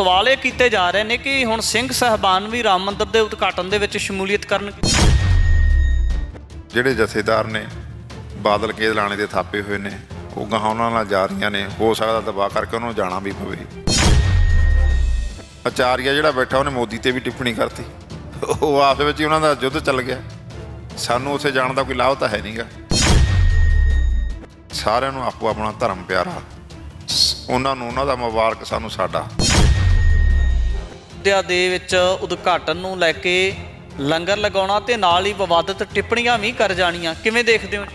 सवाल ये किए जा रहे हैं कि हुण सिंह साहबान भी राम मंदिर के उद्घाटन दे विच शमूलीयत करनगे। ਜਿਹੜੇ ਜਥੇਦਾਰ ਨੇ ਬਾਦਲ ਕੇ ਲਾਣੇ ਦੇ ਥਾਪੇ ਹੋਏ ਨੇ ਉਹ ਗਾਹਾਂ ਉਹਨਾਂ ਨਾਲ ਜਾ ਰਹੀਆਂ ਨੇ, ਹੋ ਸਕਦਾ ਦਬਾਅ ਕਰਕੇ ਉਹਨੂੰ ਜਾਣਾ ਵੀ ਪਵੇ। ਆਚਾਰੀਆ ਜਿਹੜਾ ਬੈਠਾ ਉਹਨੇ ਮੋਦੀ ਤੇ ਵੀ ਟਿੱਪਣੀ ਕਰਤੀ, ਉਹ ਆਪਸ ਵਿੱਚ ਹੀ ਉਹਨਾਂ ਦਾ ਯੁੱਧ ਚੱਲ ਗਿਆ। ਸਾਨੂੰ ਉੱਥੇ ਜਾਣ ਦਾ ਕੋਈ ਲਾਭ ਤਾਂ ਹੈ ਨਹੀਂਗਾ। ਸਾਰਿਆਂ ਨੂੰ ਆਪੋ ਆਪਣਾ ਧਰਮ ਪਿਆਰਾ, ਉਹਨਾਂ ਨੂੰ ਉਹਨਾਂ ਦਾ ਮੁਬਾਰਕ, ਸਾਨੂੰ ਸਾਡਾ। ਅਯੋਧਿਆ ਦੇ ਵਿੱਚ ਉਦਘਾਟਨ ਨੂੰ ਲੈ ਕੇ ਲੰਗਰ ਲਗਾਉਣਾ ਤੇ ਨਾਲ ਹੀ ਵਿਵਾਦਤ ਟਿੱਪਣੀਆਂ ਵੀ ਕਰ ਜਾਣੀਆਂ, ਕਿਵੇਂ ਦੇਖਦੇ ਹੋ?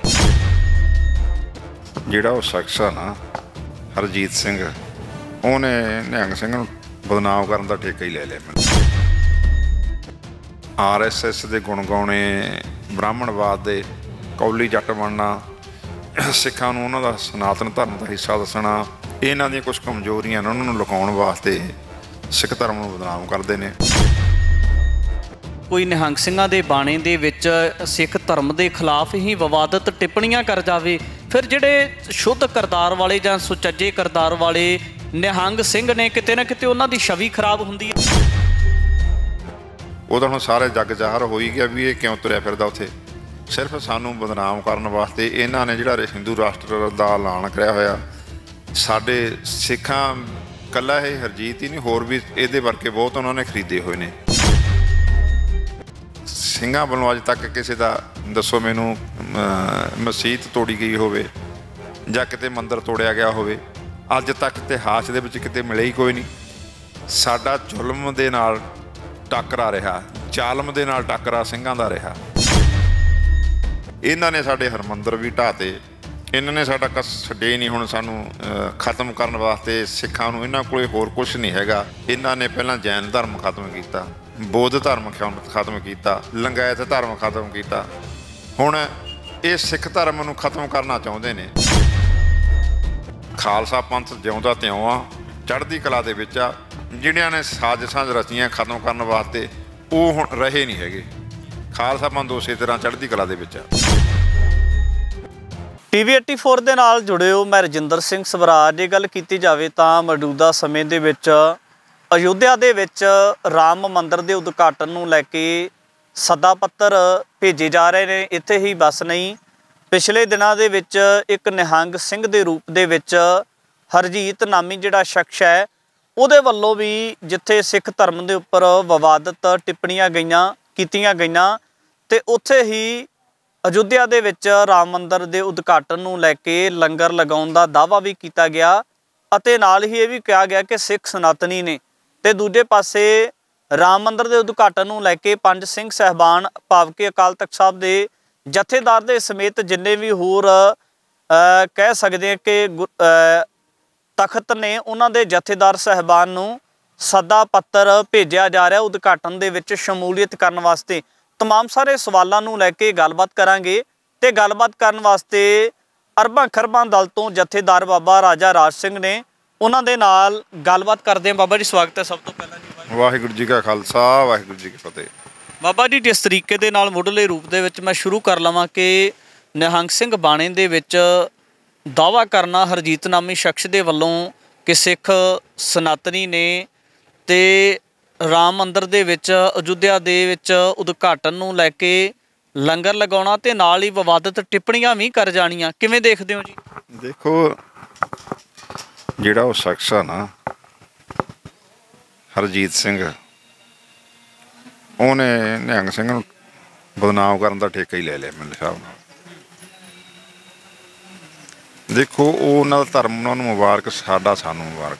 ਜਿਹੜਾ ਉਹ ਸ਼ਖਸ ਆ ਨਾ ਹਰਜੀਤ ਸਿੰਘ, ਉਹਨੇ ਨਿਹੰਗ ਸਿੰਘ ਨੂੰ ਬਦਨਾਮ ਕਰਨ ਦਾ ਠੇਕਾ ਹੀ ਲੈ ਲਿਆ। ਮੈਨੂੰ RSS ਦੇ ਗੁਣ ਗਾਉਣੇ, ਬ੍ਰਾਹਮਣਵਾਦ ਦੇ ਕੌਲੀ ਜੱਟ ਬਣਨਾ, ਸਿੱਖਾਂ ਨੂੰ ਉਹਨਾਂ ਦਾ ਸਨਾਤਨ ਧਰਮ ਦਾ ਹਿੱਸਾ ਦੱਸਣਾ, ਇਹਨਾਂ ਦੀਆਂ ਕੁਝ ਕਮਜ਼ੋਰੀਆਂ ਨੇ ਉਹਨਾਂ ਨੂੰ ਲੁਕਾਉਣ ਵਾਸਤੇ ਸਿੱਖ ਧਰਮ ਨੂੰ ਬਦਨਾਮ ਕਰਦੇ ਨੇ। ਕੋਈ ਨਿਹੰਗ ਸਿੰਘਾਂ ਦੇ ਬਾਣੇ ਦੇ ਵਿੱਚ ਸਿੱਖ ਧਰਮ ਦੇ ਖਿਲਾਫ ਹੀ ਵਿਵਾਦਤ ਟਿੱਪਣੀਆਂ ਕਰ ਜਾਵੇ, ਫਿਰ ਜਿਹੜੇ ਸ਼ੁੱਧ ਕਰਤਾਰ ਵਾਲੇ ਜਾਂ ਸੁਚੱਜੇ ਕਰਤਾਰ ਵਾਲੇ ਨਿਹੰਗ ਸਿੰਘ ਨੇ, ਕਿਤੇ ਨਾ ਕਿਤੇ ਉਹਨਾਂ ਦੀ ਛਵੀ ਖਰਾਬ ਹੁੰਦੀ ਹੈ। ਉਹ ਤਾਂ ਹੁਣ ਸਾਰੇ ਜੱਗ ਜ਼ਾਹਰ ਹੋ ਹੀ ਗਿਆ ਵੀ ਇਹ ਕਿਉਂ ਤੁਰਿਆ ਫਿਰਦਾ ਉੱਥੇ। ਸਿਰਫ ਸਾਨੂੰ ਬਦਨਾਮ ਕਰਨ ਵਾਸਤੇ ਇਹਨਾਂ ਨੇ ਜਿਹੜਾ ਹਿੰਦੂ ਰਾਸ਼ਟਰ ਦਾ ਐਲਾਨ ਕਰਿਆ ਹੋਇਆ। ਸਾਡੇ ਸਿੱਖਾਂ ਇਕੱਲਾ ਇਹ ਹਰਜੀਤ ਹੀ ਨਹੀਂ, ਹੋਰ ਵੀ ਇਹਦੇ ਵਰਗੇ ਬਹੁਤ ਉਹਨਾਂ ਨੇ ਖਰੀਦੇ ਹੋਏ ਨੇ। ਸਿੰਘਾਂ ਵੱਲੋਂ ਅੱਜ ਤੱਕ ਕਿਸੇ ਦਾ ਦੱਸੋ ਮੈਨੂੰ ਮਸੀਤ ਤੋੜੀ ਗਈ ਹੋਵੇ ਜਾਂ ਕਿਤੇ ਮੰਦਰ ਤੋੜਿਆ ਗਿਆ ਹੋਵੇ, ਅੱਜ ਤੱਕ ਇਤਿਹਾਸ ਦੇ ਵਿੱਚ ਕਿਤੇ ਮਿਲਿਆ ਹੀ ਕੋਈ ਨਹੀਂ। ਸਾਡਾ ਜ਼ੁਲਮ ਦੇ ਨਾਲ ਟੱਕਰਾ ਰਿਹਾ, ਜ਼ਾਲਮ ਦੇ ਨਾਲ ਟੱਕਰਾ ਸਿੰਘਾਂ ਦਾ ਰਿਹਾ। ਇਹਨਾਂ ਨੇ ਸਾਡੇ ਹਰਮੰਦਰ ਵੀ ਢਾਹਤੇ, ਇਹਨਾਂ ਨੇ ਸਾਡਾ ਕਸ ਛੱਡੇ ਨਹੀਂ। ਹੁਣ ਸਾਨੂੰ ਖਤਮ ਕਰਨ ਵਾਸਤੇ ਸਿੱਖਾਂ ਨੂੰ ਇਹਨਾਂ ਕੋਲ ਹੋਰ ਕੁਛ ਨਹੀਂ ਹੈਗਾ। ਇਹਨਾਂ ਨੇ ਪਹਿਲਾਂ ਜੈਨ ਧਰਮ ਖਤਮ ਕੀਤਾ, ਬੌਧ ਧਰਮ ਖਤਮ ਕੀਤਾ, ਲਿੰਗਾਇਤ ਧਰਮ ਖਤਮ ਕੀਤਾ, ਹੁਣ ਇਹ ਸਿੱਖ ਧਰਮ ਨੂੰ ਖਤਮ ਕਰਨਾ ਚਾਹੁੰਦੇ ਨੇ। ਖਾਲਸਾ ਪੰਥ ਜਿਉਂਦਾ ਤਿਉਂ ਆ, ਚੜ੍ਹਦੀ ਕਲਾ ਦੇ ਵਿੱਚ ਆ। ਜਿਹੜਿਆਂ ਨੇ ਸਾਜ਼ਿਸ਼ਾਂ ਰਚੀਆਂ ਖਤਮ ਕਰਨ ਵਾਸਤੇ, ਉਹ ਹੁਣ ਰਹੇ ਨਹੀਂ ਹੈਗੇ। ਖਾਲਸਾ ਪੰਥ ਉਸੇ ਤਰ੍ਹਾਂ ਚੜ੍ਹਦੀ ਕਲਾ ਦੇ ਵਿੱਚ ਆ। TV84 ਦੇ ਨਾਲ ਜੁੜੇ ਹੋ, ਮੈਂ ਰਜਿੰਦਰ ਸਿੰਘ ਸਵਰਾਜ। ਜੇ ਗੱਲ ਕੀਤੀ ਜਾਵੇ ਤਾਂ ਮੌਜੂਦਾ ਸਮੇਂ ਦੇ ਵਿੱਚ ਅਯੋਧਿਆ ਦੇ ਵਿੱਚ ਰਾਮ ਮੰਦਿਰ ਦੇ ਉਦਘਾਟਨ ਨੂੰ ਲੈ ਕੇ ਸੱਦਾ ਪੱਤਰ ਭੇਜੇ ਜਾ ਰਹੇ ਨੇ। ਇੱਥੇ ਹੀ ਬਸ ਨਹੀਂ, ਪਿਛਲੇ ਦਿਨਾਂ ਦੇ ਵਿੱਚ ਇੱਕ ਨਿਹੰਗ ਸਿੰਘ ਦੇ ਰੂਪ ਦੇ ਵਿੱਚ ਹਰਜੀਤ ਨਾਮੀ ਜਿਹੜਾ ਸ਼ਖਸ ਹੈ, ਉਹਦੇ ਵੱਲੋਂ ਵੀ ਜਿੱਥੇ ਸਿੱਖ ਧਰਮ ਦੇ ਉੱਪਰ ਵਿਵਾਦਤ ਟਿੱਪਣੀਆਂ ਕੀਤੀਆਂ ਗਈਆਂ, ਤੇ ਉੱਥੇ ਹੀ ਅਯੋਧਿਆ ਦੇ ਵਿੱਚ ਰਾਮ ਮੰਦਿਰ ਦੇ ਉਦਘਾਟਨ ਨੂੰ ਲੈ ਕੇ ਲੰਗਰ ਲਗਾਉਣ ਦਾ ਦਾਅਵਾ ਵੀ ਕੀਤਾ ਗਿਆ, ਅਤੇ ਨਾਲ ਹੀ ਇਹ ਵੀ ਕਿਹਾ ਗਿਆ ਕਿ ਸਿੱਖ ਸਨਾਤਨੀ ਨੇ। ਤੇ ਦੂਜੇ ਪਾਸੇ ਰਾਮ ਮੰਦਿਰ ਦੇ ਉਦਘਾਟਨ ਨੂੰ ਲੈ ਕੇ ਪੰਜ ਸਿੰਘ ਸਾਹਿਬਾਨ ਭਾਵ ਕਿ ਅਕਾਲ ਤਖਤ ਸਾਹਿਬ ਦੇ ਜਥੇਦਾਰ ਦੇ ਸਮੇਤ ਜਿੰਨੇ ਵੀ ਹੋਰ ਕਹਿ ਸਕਦੇ ਆ ਕਿ ਤਖਤ ਨੇ, ਉਹਨਾਂ ਦੇ ਜਥੇਦਾਰ ਸਾਹਿਬਾਨ ਨੂੰ ਸੱਦਾ ਪੱਤਰ ਭੇਜਿਆ ਜਾ ਰਿਹਾ ਉਦਘਾਟਨ ਦੇ ਵਿੱਚ ਸ਼ਮੂਲੀਅਤ ਕਰਨ ਵਾਸਤੇ। तमाम सारे सवालों ਨੂੰ ਲੈ ਕੇ ਗੱਲਬਾਤ ਕਰਾਂਗੇ, ਤੇ ਗੱਲਬਾਤ ਕਰਨ ਵਾਸਤੇ ਅਰਬਾਂ ਖਰਬਾਂ ਦਲ ਤੋਂ ਜਥੇਦਾਰ ਬਾਬਾ ਰਾਜਾ ਰਾਜ ਸਿੰਘ ਨੇ, ਉਹਨਾਂ ਦੇ ਨਾਲ ਗੱਲਬਾਤ ਕਰਦੇ ਹਾਂ। ਬਾਬਾ ਜੀ ਸਵਾਗਤ ਹੈ ਸਭ ਤੋਂ ਪਹਿਲਾਂ ਜੀ। ਵਾਹਿਗੁਰੂ ਜੀ ਕਾ ਖਾਲਸਾ, ਵਾਹਿਗੁਰੂ ਜੀ ਕੀ ਫਤਿਹ। ਬਾਬਾ ਜੀ, ਜਿਸ ਤਰੀਕੇ ਦੇ ਨਾਲ ਮੁੱਢਲੇ ਰੂਪ ਦੇ ਵਿੱਚ ਮੈਂ ਸ਼ੁਰੂ ਕਰ ਲਵਾਂ ਕਿ ਨਿਹੰਗ ਸਿੰਘ ਬਾਣੇ ਦੇ ਵਿੱਚ ਦਾਅਵਾ ਕਰਨਾ ਹਰਜੀਤ ਨਾਮੀ ਸ਼ਖਸ ਦੇ ਵੱਲੋਂ ਕਿ ਸਿੱਖ ਸਨਾਤਨੀ ਨੇ, ਤੇ ਰਾਮ ਮੰਦਿਰ ਦੇ ਵਿੱਚ ਅਯੋਧਿਆ ਦੇ ਵਿੱਚ ਉਦਘਾਟਨ ਨੂੰ ਲੈ ਕੇ ਲੰਗਰ ਲਗਾਉਣਾ ਤੇ ਨਾਲ ਹੀ ਵਿਵਾਦਤ ਟਿੱਪਣੀਆਂ ਵੀ ਕਰ ਜਾਣੀਆਂ, ਕਿਵੇਂ ਦੇਖਦੇ ਹੋ ਜੀ? ਦੇਖੋ, ਜਿਹੜਾ ਉਹ ਸ਼ਖਸ ਆ ਨਾ ਹਰਜੀਤ ਸਿੰਘ, ਉਹਨੇ ਨਿਹੰਗ ਸਿੰਘ ਨੂੰ ਬਦਨਾਮ ਕਰਨ ਦਾ ਠੇਕਾ ਹੀ ਲੈ ਲਿਆ ਮੇਰੇ ਹਿਸਾਬ ਨਾਲ। ਦੇਖੋ, ਉਹ ਉਹਨਾਂ ਦਾ ਧਰਮ, ਉਹਨਾਂ ਨੂੰ ਮੁਬਾਰਕ, ਸਾਡਾ ਸਾਨੂੰ ਮੁਬਾਰਕ।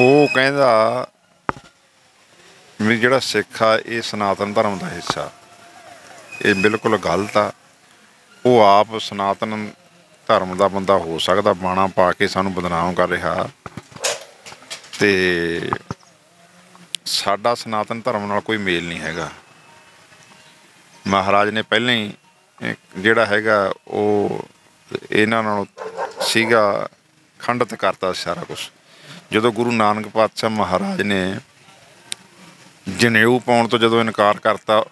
ਉਹ ਕਹਿੰਦਾ ਵੀ ਜਿਹੜਾ ਸਿੱਖ ਆ ਇਹ ਸਨਾਤਨ ਧਰਮ ਦਾ ਹਿੱਸਾ, ਇਹ ਬਿਲਕੁਲ ਗਲਤ ਆ। ਉਹ ਆਪ ਸਨਾਤਨ ਧਰਮ ਦਾ ਬੰਦਾ ਹੋ ਸਕਦਾ, ਬਾਣਾ ਪਾ ਕੇ ਸਾਨੂੰ ਬਦਨਾਮ ਕਰ ਰਿਹਾ, ਤੇ ਸਾਡਾ ਸਨਾਤਨ ਧਰਮ ਨਾਲ ਕੋਈ ਮੇਲ ਨਹੀਂ ਹੈਗਾ। ਮਹਾਰਾਜ ਨੇ ਪਹਿਲਾਂ ਹੀ ਜਿਹੜਾ ਹੈਗਾ ਉਹ ਇਹਨਾਂ ਨਾਲੋਂ ਸੀਗਾ ਖੰਡਿਤ ਕਰਤਾ ਸਾਰਾ ਕੁਛ। ਜਦੋਂ ਗੁਰੂ ਨਾਨਕ ਪਾਤਸ਼ਾਹ ਮਹਾਰਾਜ ਨੇ ਜਨੇਊ ਪਾਉਣ ਤੋਂ ਜਦੋਂ ਇਨਕਾਰ ਕਰਤਾ,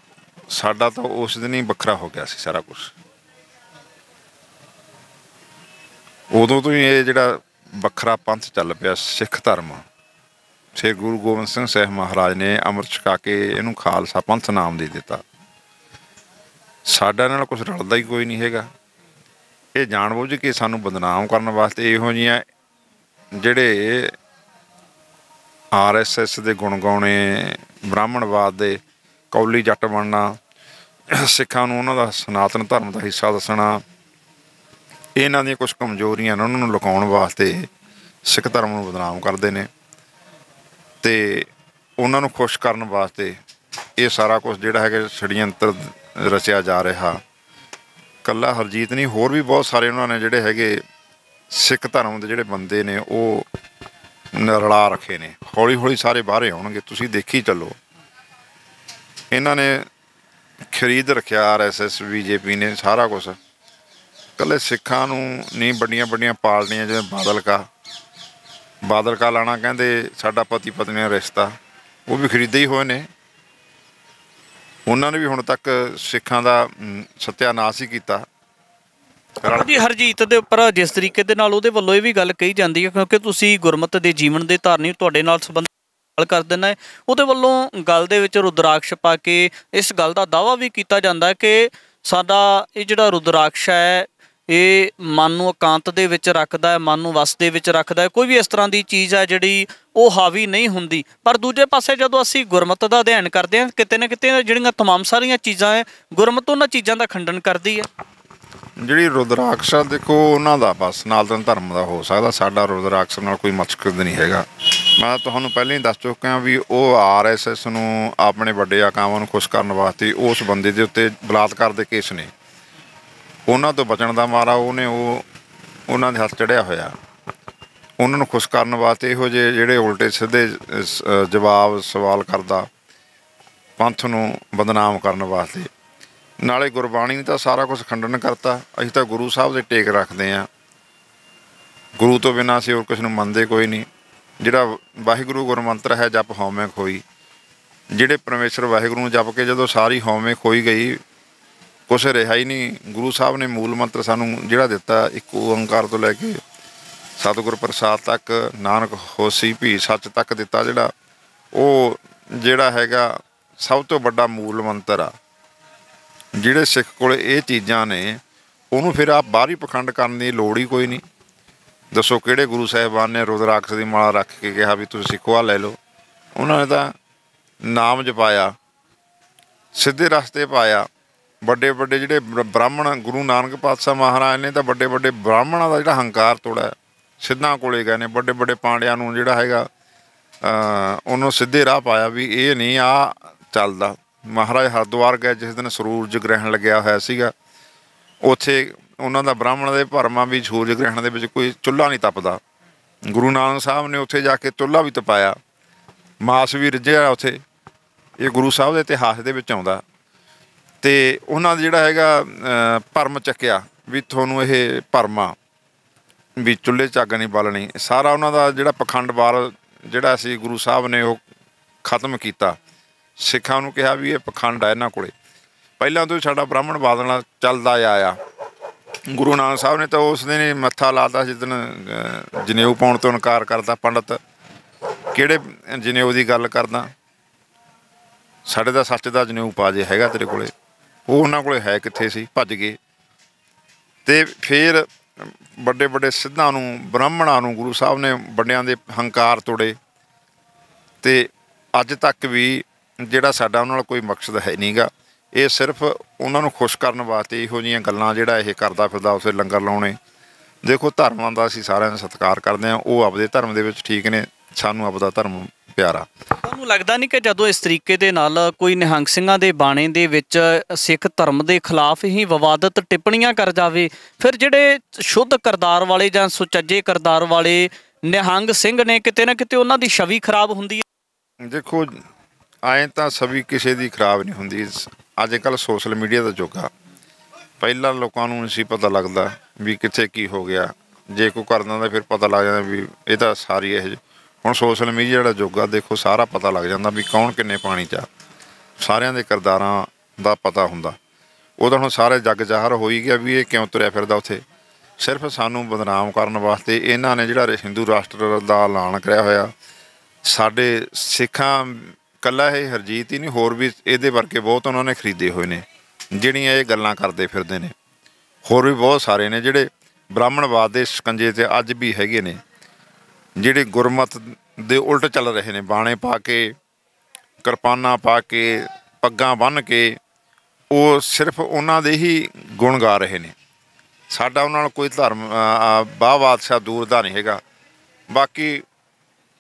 ਸਾਡਾ ਤਾਂ ਉਸ ਦਿਨ ਹੀ ਵੱਖਰਾ ਹੋ ਗਿਆ ਸੀ ਸਾਰਾ ਕੁਛ। ਉਦੋਂ ਤੋਂ ਹੀ ਇਹ ਜਿਹੜਾ ਵੱਖਰਾ ਪੰਥ ਚੱਲ ਪਿਆ ਸਿੱਖ ਧਰਮ। ਸ਼੍ਰੀ ਗੁਰੂ ਗੋਬਿੰਦ ਸਿੰਘ ਸਾਹਿਬ ਮਹਾਰਾਜ ਨੇ ਅੰਮ੍ਰਿਤ ਛਕਾ ਕੇ ਇਹਨੂੰ ਖਾਲਸਾ ਪੰਥ ਨਾਮ ਦੇ ਦਿੱਤਾ। ਸਾਡਾ ਨਾਲ ਕੁਛ ਰਲਦਾ ਹੀ ਕੋਈ ਨਹੀਂ ਹੈਗਾ। ਇਹ ਜਾਣ ਬੁੱਝ ਕੇ ਸਾਨੂੰ ਬਦਨਾਮ ਕਰਨ ਵਾਸਤੇ ਇਹੋ ਜਿਹੀਆਂ ਜਿਹੜੇ RSS ਦੇ ਗੁਣ ਗਾਉਣੇ, ਬ੍ਰਾਹਮਣਵਾਦ ਦੇ, ਕੌਲੀ ਜੱਟ ਬਣਨਾ, ਸਿੱਖਾਂ ਨੂੰ ਉਹਨਾਂ ਦਾ ਸਨਾਤਨ ਧਰਮ ਦਾ ਹਿੱਸਾ ਦੱਸਣਾ, ਇਹਨਾਂ ਦੀਆਂ ਕੁਛ ਕਮਜ਼ੋਰੀਆਂ ਨੇ ਉਹਨਾਂ ਨੂੰ ਲੁਕਾਉਣ ਵਾਸਤੇ ਸਿੱਖ ਧਰਮ ਨੂੰ ਬਦਨਾਮ ਕਰਦੇ ਨੇ ਅਤੇ ਉਹਨਾਂ ਨੂੰ ਖੁਸ਼ ਕਰਨ ਵਾਸਤੇ ਇਹ ਸਾਰਾ ਕੁਛ ਜਿਹੜਾ ਹੈਗਾ ਛੜਯੰਤਰ ਰਚਿਆ ਜਾ ਰਿਹਾ। ਇਕੱਲਾ ਹਰਜੀਤ ਨਹੀਂ, ਹੋਰ ਵੀ ਬਹੁਤ ਸਾਰੇ ਉਹਨਾਂ ਨੇ ਜਿਹੜੇ ਹੈਗੇ ਸਿੱਖ ਧਰਮ ਦੇ ਜਿਹੜੇ ਬੰਦੇ ਨੇ ਉਹ ਰਲਾ ਰੱਖੇ ਨੇ। ਹੌਲੀ ਹੌਲੀ ਸਾਰੇ ਬਾਹਰ ਆਉਣਗੇ, ਤੁਸੀਂ ਦੇਖੀ ਚੱਲੋ। ਇਹਨਾਂ ਨੇ ਖਰੀਦ ਰੱਖਿਆ RSS BJP ਨੇ ਸਾਰਾ ਕੁਛ। ਇਕੱਲੇ ਸਿੱਖਾਂ ਨੂੰ ਨਹੀਂ, ਵੱਡੀਆਂ ਵੱਡੀਆਂ ਪਾਰਟੀਆਂ ਜਿਵੇਂ ਬਾਦਲ ਕਾ ਲਾਣਾ ਕਹਿੰਦੇ ਸਾਡਾ ਪਤੀ ਪਤਨੀ ਦਾ ਰਿਸ਼ਤਾ, ਉਹ ਵੀ ਖਰੀਦੇ ਹੀ ਹੋਏ ਨੇ। ਉਹਨਾਂ ਨੇ ਵੀ ਹੁਣ ਤੱਕ ਸਿੱਖਾਂ ਦਾ ਸੱਤਿਆਨਾਸ਼ ਹੀ ਕੀਤਾ। ਜੀ ਹਰਜੀਤ ਦੇ ਉੱਪਰ ਜਿਸ ਤਰੀਕੇ ਦੇ ਨਾਲ ਉਹਦੇ ਵੱਲੋਂ ਇਹ ਵੀ ਗੱਲ ਕਹੀ ਜਾਂਦੀ ਹੈ, ਕਿਉਂਕਿ ਤੁਸੀਂ ਗੁਰਮਤਿ ਦੇ ਜੀਵਨ ਦੇ ਧਾਰਨੀ, ਤੁਹਾਡੇ ਨਾਲ ਸੰਬੰਧ ਕਰ ਦਿੰਦਾ ਹੈ, ਉਹਦੇ ਵੱਲੋਂ ਗੱਲ ਦੇ ਵਿੱਚ ਰੁਦਰਾਕਸ਼ ਪਾ ਕੇ ਇਸ ਗੱਲ ਦਾ ਦਾਅਵਾ ਵੀ ਕੀਤਾ ਜਾਂਦਾ ਕਿ ਸਾਡਾ ਇਹ ਜਿਹੜਾ ਰੁਦਰਾਕਸ਼ ਹੈ ਇਹ ਮਨ ਨੂੰ ਇਕਾਂਤ ਦੇ ਵਿੱਚ ਰੱਖਦਾ ਹੈ, ਮਨ ਨੂੰ ਵਸ ਦੇ ਵਿੱਚ ਰੱਖਦਾ ਹੈ। ਕੋਈ ਵੀ ਇਸ ਤਰ੍ਹਾਂ ਦੀ ਚੀਜ਼ ਹੈ ਜਿਹੜੀ ਉਹ ਹਾਵੀ ਨਹੀਂ ਹੁੰਦੀ। ਪਰ ਦੂਜੇ ਪਾਸੇ ਜਦੋਂ ਅਸੀਂ ਗੁਰਮਤਿ ਦਾ ਅਧਿਐਨ ਕਰਦੇ ਹਾਂ, ਕਿਤੇ ਨਾ ਕਿਤੇ ਜਿਹੜੀਆਂ ਤਮਾਮ ਸਾਰੀਆਂ ਚੀਜ਼ਾਂ ਹੈ, ਗੁਰਮਤਿ ਉਹਨਾਂ ਚੀਜ਼ਾਂ ਦਾ ਖੰਡਨ ਕਰਦੀ ਹੈ। ਜਿਹੜੀ ਰੁਦਰਾਕਸ਼ ਆ ਦੇਖੋ ਉਹਨਾਂ ਦਾ ਬਸ ਸਨਾਤਨ ਧਰਮ ਦਾ ਹੋ ਸਕਦਾ, ਸਾਡਾ ਰੁਦਰਾਕਸ਼ ਨਾਲ ਕੋਈ ਮਕਸਦ ਨਹੀਂ ਹੈਗਾ। ਮੈਂ ਤੁਹਾਨੂੰ ਪਹਿਲਾਂ ਹੀ ਦੱਸ ਚੁੱਕਿਆ ਵੀ ਉਹ RSS ਨੂੰ ਆਪਣੇ ਵੱਡੇ ਆਕਾਵਾਂ ਨੂੰ ਖੁਸ਼ ਕਰਨ ਵਾਸਤੇ ਉਸ ਬੰਦੇ ਦੇ ਉੱਤੇ ਬਲਾਤਕਾਰ ਦੇ ਕੇਸ ਨੇ, ਉਹਨਾਂ ਤੋਂ ਬਚਣ ਦਾ ਮਾਰਾ ਉਹਨੇ ਉਹਨਾਂ ਦੇ ਹੱਥ ਚੜ੍ਹਿਆ ਹੋਇਆ। ਉਹਨਾਂ ਨੂੰ ਖੁਸ਼ ਕਰਨ ਵਾਸਤੇ ਇਹੋ ਜਿਹੇ ਜਿਹੜੇ ਉਲਟੇ ਸਿੱਧੇ ਜਵਾਬ ਸਵਾਲ ਕਰਦਾ, ਪੰਥ ਨੂੰ ਬਦਨਾਮ ਕਰਨ ਵਾਸਤੇ। ਨਾਲੇ ਗੁਰਬਾਣੀ ਨੇ ਤਾਂ ਸਾਰਾ ਕੁਛ ਖੰਡਨ ਕਰਤਾ। ਅਸੀਂ ਤਾਂ ਗੁਰੂ ਸਾਹਿਬ ਦੇ ਟੇਕ ਰੱਖਦੇ ਹਾਂ, ਗੁਰੂ ਤੋਂ ਬਿਨਾਂ ਅਸੀਂ ਹੋਰ ਕਿਸੇ ਨੂੰ ਮੰਨਦੇ ਕੋਈ ਨਹੀਂ। ਜਿਹੜਾ ਵਾਹਿਗੁਰੂ ਗੁਰਮੰਤਰ ਹੈ ਜਪ ਹਉਮੈ ਖੋਈ, ਜਿਹੜੇ ਪਰਮੇਸ਼ਰ ਵਾਹਿਗੁਰੂ ਨੂੰ ਜਪ ਕੇ ਜਦੋਂ ਸਾਰੀ ਹਉਮੈ ਖੋਈ ਗਈ, ਕੁਛ ਰਿਹਾ ਹੀ ਨਹੀਂ। ਗੁਰੂ ਸਾਹਿਬ ਨੇ ਮੂਲ ਮੰਤਰ ਸਾਨੂੰ ਜਿਹੜਾ ਦਿੱਤਾ, ਇੱਕ ਓਂਕਾਰ ਤੋਂ ਲੈ ਕੇ ਸਤਿਗੁਰ ਪ੍ਰਸਾਦ ਤੱਕ, ਨਾਨਕ ਹੋਸੀ ਭੀ ਸੱਚ ਤੱਕ ਦਿੱਤਾ, ਉਹ ਜਿਹੜਾ ਹੈਗਾ ਸਭ ਤੋਂ ਵੱਡਾ ਮੂਲ ਮੰਤਰ ਆ। ਜਿਹੜੇ ਸਿੱਖ ਕੋਲ ਇਹ ਚੀਜ਼ਾਂ ਨੇ ਉਹਨੂੰ ਫਿਰ ਆਪ ਬਾਹਰੀ ਪਖੰਡ ਕਰਨ ਦੀ ਲੋੜ ਹੀ ਕੋਈ ਨਹੀਂ। ਦੱਸੋ ਕਿਹੜੇ ਗੁਰੂ ਸਾਹਿਬਾਨ ਨੇ ਰੁਦਰਾਕਸ਼ ਦੀ ਮਾਲਾ ਰੱਖ ਕੇ ਕਿਹਾ ਵੀ ਤੁਸੀਂ ਸਿੱਖੋ ਆਹ ਲੈ ਲਓ? ਉਹਨਾਂ ਨੇ ਤਾਂ ਨਾਮ ਜਪਾਇਆ, ਸਿੱਧੇ ਰਸਤੇ ਪਾਇਆ। ਵੱਡੇ ਵੱਡੇ ਜਿਹੜੇ ਬ੍ਰਾਹਮਣ, ਗੁਰੂ ਨਾਨਕ ਪਾਤਸ਼ਾਹ ਮਹਾਰਾਜ ਨੇ ਤਾਂ ਵੱਡੇ ਵੱਡੇ ਬ੍ਰਾਹਮਣਾਂ ਦਾ ਜਿਹੜਾ ਹੰਕਾਰ ਤੋੜਿਆ, ਸਿੱਧਾਂ ਕੋਲੇ ਗਏ ਨੇ। ਵੱਡੇ ਵੱਡੇ ਪਾਂਡਿਆਂ ਨੂੰ ਜਿਹੜਾ ਹੈਗਾ ਉਹਨੂੰ ਸਿੱਧੇ ਰਾਹ ਪਾਇਆ ਵੀ ਇਹ ਨਹੀਂ ਆ ਚੱਲਦਾ। ਮਹਾਰਾਜ ਹਰਿਦੁਆਰ ਗਏ ਜਿਸ ਦਿਨ ਸੂਰਜ ਗ੍ਰਹਿਣ ਲੱਗਿਆ ਹੋਇਆ ਸੀਗਾ, ਉੱਥੇ ਉਹਨਾਂ ਦਾ ਬ੍ਰਾਹਮਣ ਦੇ ਭਰਮਾਂ ਵੀ ਸੂਰਜ ਗ੍ਰਹਿਣ ਦੇ ਵਿੱਚ ਕੋਈ ਚੁੱਲ੍ਹਾ ਨਹੀਂ ਤਪਦਾ। ਗੁਰੂ ਨਾਨਕ ਸਾਹਿਬ ਨੇ ਉੱਥੇ ਜਾ ਕੇ ਚੁੱਲ੍ਹਾ ਵੀ ਤਪਾਇਆ, ਮਾਸ ਵੀ ਰਿੱਝਿਆ ਉੱਥੇ। ਇਹ ਗੁਰੂ ਸਾਹਿਬ ਦੇ ਇਤਿਹਾਸ ਦੇ ਵਿੱਚ ਆਉਂਦਾ। ਅਤੇ ਉਹਨਾਂ ਦਾ ਜਿਹੜਾ ਹੈਗਾ ਭਰਮ ਚੱਕਿਆ ਵੀ ਤੁਹਾਨੂੰ ਇਹ ਭਰਮਾਂ ਵੀ ਚੁੱਲ੍ਹੇ 'ਚ ਅੱਗ ਨਹੀਂ ਬਾਲਣੀ, ਸਾਰਾ ਉਹਨਾਂ ਦਾ ਜਿਹੜਾ ਪਖੰਡਵਾਦ ਜਿਹੜਾ ਸੀ ਗੁਰੂ ਸਾਹਿਬ ਨੇ ਉਹ ਖਤਮ ਕੀਤਾ। ਸਿੱਖਾਂ ਨੂੰ ਕਿਹਾ ਵੀ ਇਹ ਪਖੰਡ ਆ ਇਹਨਾਂ ਕੋਲੇ। ਪਹਿਲਾਂ ਤੋਂ ਹੀ ਸਾਡਾ ਬ੍ਰਾਹਮਣਵਾਦ ਨਾਲ ਚੱਲਦਾ ਆਇਆ। ਗੁਰੂ ਨਾਨਕ ਸਾਹਿਬ ਨੇ ਤਾਂ ਉਸ ਦਿਨ ਹੀ ਮੱਥਾ ਲਾਤਾ ਜਿਸ ਦਿਨ ਜਨੇਊ ਪਾਉਣ ਤੋਂ ਇਨਕਾਰ ਕਰਤਾ। ਪੰਡਤ ਕਿਹੜੇ ਜਨੇਊ ਦੀ ਗੱਲ ਕਰਦਾ? ਸਾਡੇ ਦਾ ਸੱਚ ਦਾ ਜਨੇਊ ਪਾ ਜੇ ਹੈਗਾ ਤੇਰੇ ਕੋਲੇ, ਉਹ ਉਹਨਾਂ ਕੋਲੇ ਹੈ ਕਿੱਥੇ ਸੀ? ਭੱਜ ਗਏ। ਅਤੇ ਫਿਰ ਵੱਡੇ ਵੱਡੇ ਸਿੱਧਾਂ ਨੂੰ, ਬ੍ਰਾਹਮਣਾਂ ਨੂੰ ਗੁਰੂ ਸਾਹਿਬ ਨੇ ਵੱਡਿਆਂ ਦੇ ਹੰਕਾਰ ਤੋੜੇ। ਅਤੇ ਅੱਜ ਤੱਕ ਵੀ ਜਿਹੜਾ ਸਾਡਾ ਉਹਨਾਂ ਨਾਲ ਕੋਈ ਮਕਸਦ ਹੈ ਨਹੀਂ ਗਾ। ਇਹ ਸਿਰਫ ਉਹਨਾਂ ਨੂੰ ਖੁਸ਼ ਕਰਨ ਵਾਸਤੇ ਇਹੋ ਜਿਹੀਆਂ ਗੱਲਾਂ ਜਿਹੜਾ ਇਹ ਕਰਦਾ ਫਿਰਦਾ, ਉਸੇ ਲੰਗਰ ਲਾਉਣੇ। ਦੇਖੋ ਧਰਮਾਂ ਦਾ ਅਸੀਂ ਸਾਰਿਆਂ ਦਾ ਸਤਿਕਾਰ ਕਰਦੇ ਹਾਂ, ਉਹ ਆਪਦੇ ਧਰਮ ਦੇ ਵਿੱਚ ਠੀਕ ਨੇ, ਸਾਨੂੰ ਆਪਦਾ ਧਰਮ ਪਿਆਰਾ। ਤੁਹਾਨੂੰ ਲੱਗਦਾ ਨਹੀਂ ਕਿ ਜਦੋਂ ਇਸ ਤਰੀਕੇ ਦੇ ਨਾਲ ਕੋਈ ਨਿਹੰਗ ਸਿੰਘਾਂ ਦੇ ਬਾਣੇ ਦੇ ਵਿੱਚ ਸਿੱਖ ਧਰਮ ਦੇ ਖਿਲਾਫ ਹੀ ਵਿਵਾਦਤ ਟਿੱਪਣੀਆਂ ਕਰ ਜਾਵੇ, ਫਿਰ ਜਿਹੜੇ ਸ਼ੁੱਧ ਕਿਰਦਾਰ ਵਾਲੇ ਜਾਂ ਸੁਚੱਜੇ ਕਿਰਦਾਰ ਵਾਲੇ ਨਿਹੰਗ ਸਿੰਘ ਨੇ, ਕਿਤੇ ਨਾ ਕਿਤੇ ਉਹਨਾਂ ਦੀ ਛਵੀ ਖਰਾਬ ਹੁੰਦੀ ਹੈ? ਦੇਖੋ ਐਂ ਤਾਂ ਛਵੀ ਕਿਸੇ ਦੀ ਖਰਾਬ ਨਹੀਂ ਹੁੰਦੀ। ਅੱਜ ਕੱਲ੍ਹ ਸੋਸ਼ਲ ਮੀਡੀਆ ਦਾ ਯੁੱਗ ਆ। ਪਹਿਲਾਂ ਲੋਕਾਂ ਨੂੰ ਨਹੀਂ ਸੀ ਪਤਾ ਲੱਗਦਾ ਵੀ ਕਿੱਥੇ ਕੀ ਹੋ ਗਿਆ। ਜੇ ਕੋਈ ਕਰ ਦਿੰਦਾ ਫਿਰ ਪਤਾ ਲੱਗ ਜਾਂਦਾ ਵੀ ਇਹ ਤਾਂ ਸਾਰੀ ਇਹੋ ਜਿਹੀ। ਹੁਣ ਸੋਸ਼ਲ ਮੀਡੀਆ ਜਿਹੜਾ ਯੁੱਗ ਆ, ਦੇਖੋ ਸਾਰਾ ਪਤਾ ਲੱਗ ਜਾਂਦਾ ਵੀ ਕੌਣ ਕਿੰਨੇ ਪਾਣੀ 'ਚ ਆ। ਸਾਰਿਆਂ ਦੇ ਕਿਰਦਾਰਾਂ ਦਾ ਪਤਾ ਹੁੰਦਾ। ਉਹ ਤਾਂ ਹੁਣ ਸਾਰੇ ਜੱਗ ਜ਼ਾਹਰ ਹੋ ਹੀ ਗਿਆ ਵੀ ਇਹ ਕਿਉਂ ਤੁਰਿਆ ਫਿਰਦਾ ਉੱਥੇ। ਸਿਰਫ ਸਾਨੂੰ ਬਦਨਾਮ ਕਰਨ ਵਾਸਤੇ ਇਹਨਾਂ ਨੇ ਜਿਹੜਾ ਹਿੰਦੂ ਰਾਸ਼ਟਰ ਦਾ ਐਲਾਨ ਕਰਿਆ ਹੋਇਆ। ਸਾਡੇ ਸਿੱਖਾਂ ਇਕੱਲਾ ਇਹ ਹਰਜੀਤ ਹੀ ਨਹੀਂ, ਹੋਰ ਵੀ ਇਹਦੇ ਵਰਗੇ ਬਹੁਤ ਉਹਨਾਂ ਨੇ ਖਰੀਦੇ ਹੋਏ ਨੇ ਜਿਹੜੀਆਂ ਇਹ ਗੱਲਾਂ ਕਰਦੇ ਫਿਰਦੇ ਨੇ। ਹੋਰ ਵੀ ਬਹੁਤ ਸਾਰੇ ਨੇ ਜਿਹੜੇ ਬ੍ਰਾਹਮਣਵਾਦ ਦੇ ਸ਼ਿਕੰਜੇ 'ਤੇ ਅੱਜ ਵੀ ਹੈਗੇ ਨੇ, ਜਿਹੜੇ ਗੁਰਮਤ ਦੇ ਉਲਟ ਚੱਲ ਰਹੇ ਨੇ, ਬਾਣੇ ਪਾ ਕੇ, ਕਿਰਪਾਨਾਂ ਪਾ ਕੇ, ਪੱਗਾਂ ਬੰਨ੍ਹ ਕੇ। ਉਹ ਸਿਰਫ ਉਹਨਾਂ ਦੇ ਹੀ ਗੁਣ ਗਾ ਰਹੇ ਨੇ। ਸਾਡਾ ਉਹਨਾਂ ਨਾਲ ਕੋਈ ਧਰਮ ਬਾਹ ਬਾਦਸ਼ਾਹ ਦੂਰ ਦਾ ਨਹੀਂ ਹੈਗਾ। ਬਾਕੀ